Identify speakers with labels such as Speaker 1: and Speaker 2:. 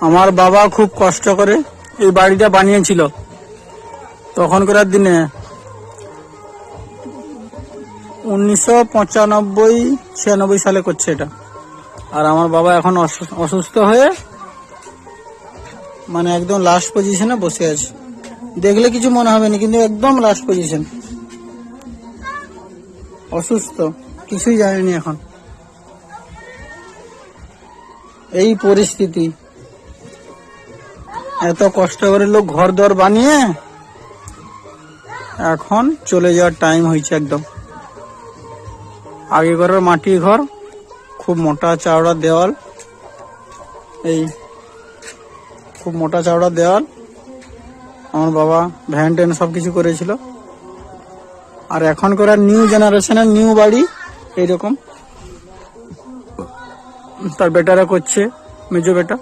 Speaker 1: আমার বাবা খুব কষ্ট করে এই বাড়িটা বানিয়েছিল। তখনকার দিনে 1995-96 সালে করছে এটা। আর আমার বাবা এখন অসুস্থ হয়ে মানে একদম লাস্ট পজিশনে বসে আছে। দেখলে কিছু মনে হবে না, কিন্তু একদম লাস্ট পজিশন, অসুস্থ, কিছুই জানেনি এখন। এই পরিস্থিতি, এত কষ্ট করে লোক ঘর দর বানিয়ে এখন চলে যাওয়ার টাইম হয়েছে একদম। আগে ঘরের মাটির ঘর, খুব মোটা চওড়া দেওয়াল, এই খুব মোটা চওড়া দেওয়াল। আমার বাবা ভ্যান ট্যান সবকিছু করেছিল। আর এখনকার নিউ জেনারেশনের নিউ বাড়ি এইরকম। তার বেটারা করছে, মেজো বেটা।